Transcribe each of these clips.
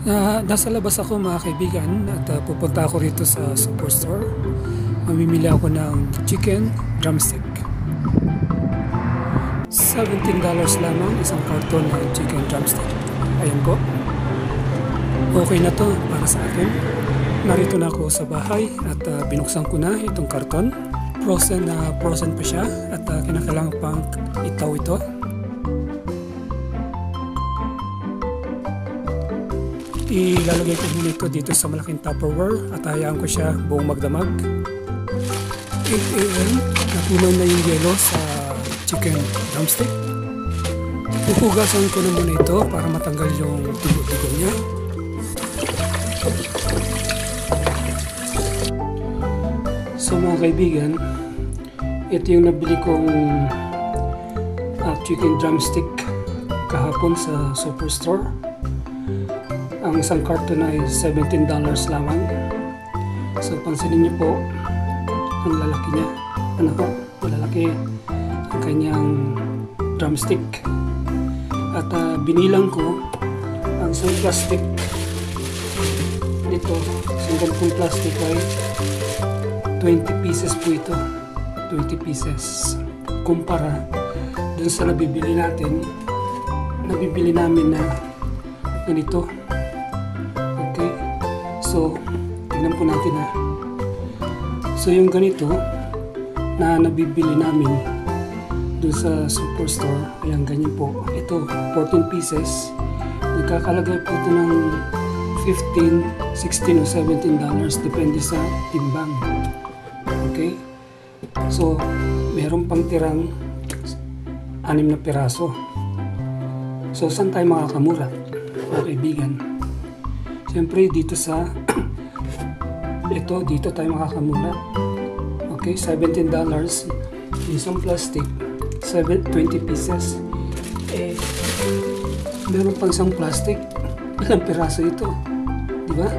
Nasa labas ako mga kaibigan at pupunta ako rito sa superstore. Mamimili ako ng chicken drumstick. $17 lamang isang karton ng chicken drumstick. Ayan po. Okay na to para sa akin. Narito na ako sa bahay at binuksan ko na itong karton. Frozen pa siya at kinakailangan pang itaw ito. Ilalagay ko muna ito dito sa malaking Tupperware at hayaan ko siya buong magdamag. 8 AM, natunaw na yung yelo sa chicken drumstick. Pupugasan ko na muna ito para matanggal yung dugo-dugo niya. So mga kaibigan, ito yung nabili kong chicken drumstick kahapon sa superstore. Ang isang karton ay $17 lamang. So pansinin niyo po ang lalaki niya. Ano po? Malalaki ang kanyang drumstick. At binilang ko ang isang plastic nito. Single pong plastic ay 20 pieces po ito. 20 pieces. Kumpara dun sa nabibili namin na ganito. So, tingnan po natin ha. So, yung ganito na nabibili namin doon sa superstore, ayan, ganyan po. Ito, 14 pieces. Nagkakalagay po ito ng $15, $16 o $17. Depende sa timbang. Okay? So, meron pang tirang 6 na piraso. So, saan tayo makakamura, mga kaibigan? Siyempre dito sa dito tayo makakamura. Okay, $17 isang plastic, 20 pieces. Meron pang isang plastic, ilang piraso ito, di ba?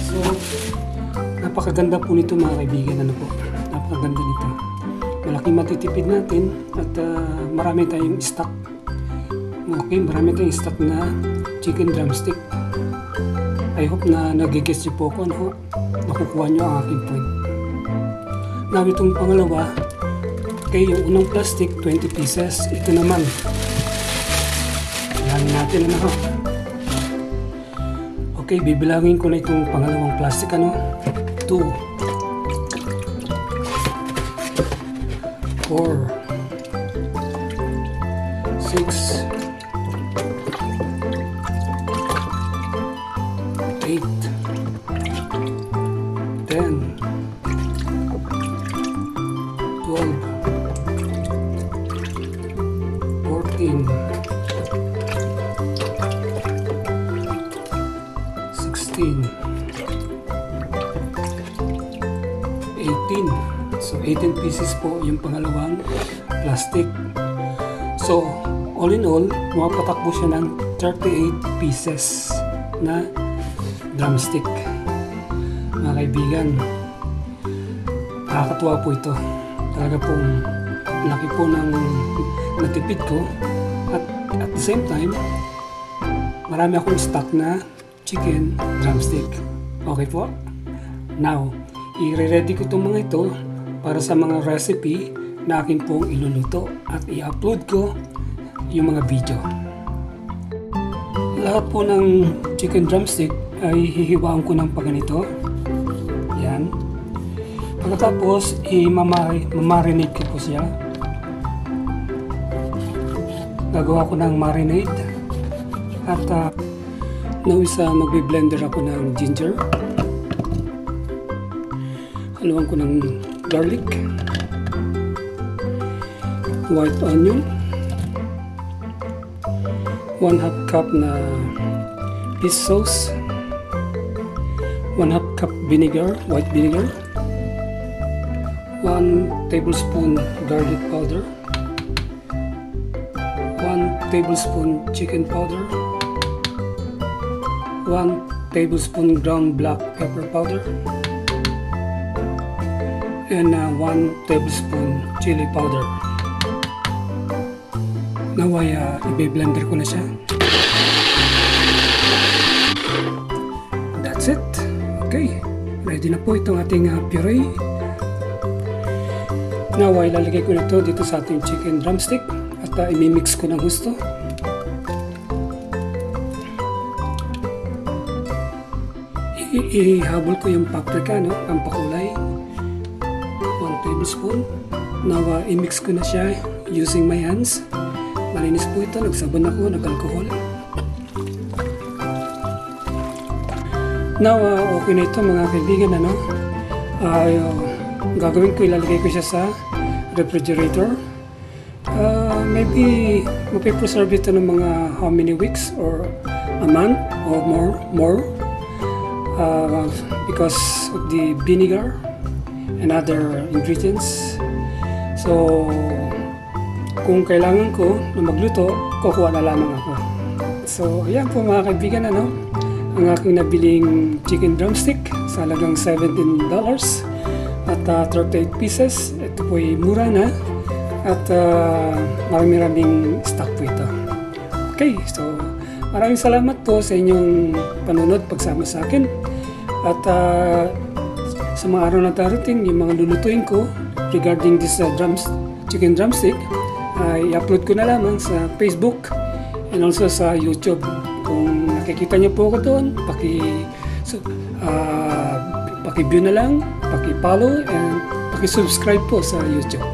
So napakaganda po nito mga kaibigan. Ano po, napakaganda nito. Malaking matitipid natin at marami tayong stock. Okay, marami tayong stock na chicken drumstick. I hope na nagigets niyo po ako, no? Nakukuha niyo ang aking point. Now, itong pangalawa, okay, yung unang plastic, 20 pieces. Ito naman, bilangin natin, ano? Okay, bibilangin ko na itong pangalawang plastic, ano? 2, 4, 6, 8, 10, 12, 14, 16, 18. So 18 pieces po yung pangalawang plastic. So all in all, mapatakbo siya ng 38 pieces na drumstick. Mga kaibigan, nakakatuwa po ito. Talaga pong laki po ng natipid ko at the same time marami akong stock na chicken drumstick. Okay po? Now, i-ready ko itong mga ito para sa mga recipe na akin pong iluluto at i-upload ko yung mga video. Lahat po ng chicken drumstick ay hihiwaan ko ng paganito. Yan. Pagkatapos, i-marinate ko po siya. Gagawa ko ng marinade. At nawisa magbi-blender ako ng ginger. Haluan ko ng garlic. White onion. 1/2 cup na fish sauce, 1/2 cup vinegar, white vinegar, 1 tablespoon garlic powder, 1 tablespoon chicken powder, 1 tablespoon ground black pepper powder, and 1 tablespoon chili powder. Naway, i-blender ko na siya. Okay, ready na po itong ating puree. Now, ilalagay ko na ito dito sa ating chicken drumstick at imimix ko ng gusto. Ihabol ko yung paprika, no? Pampakulay. 1 tablespoon. Now, i-mix ko na siya using my hands. Malinis po ito. Nagsabon ako, nag-alcohol. Now, okay na ito mga kaibigan, ano? Gagawin ko, ilalagay ko siya sa refrigerator. Maybe mapipreserve ito ng mga how many weeks or a month or more. Because of the vinegar and other ingredients. So, kung kailangan ko na magluto, kukuha na lamang ako. So, ayan po mga kaibigan, ano? Ang aking nabiling chicken drumstick sa halagang $17 at 38 pieces. Ito po ay mura na at maraming stock po ito. Okay, so maraming salamat po sa inyong panunod, pagsama sa akin. At sa mga araw na darating, yung mga lulutuin ko regarding this chicken drumstick, i-upload ko na lamang sa Facebook and also sa YouTube. Kung nakikita niyo po ako doon, paki-view na lang, paki-follow and paki-subscribe po sa YouTube.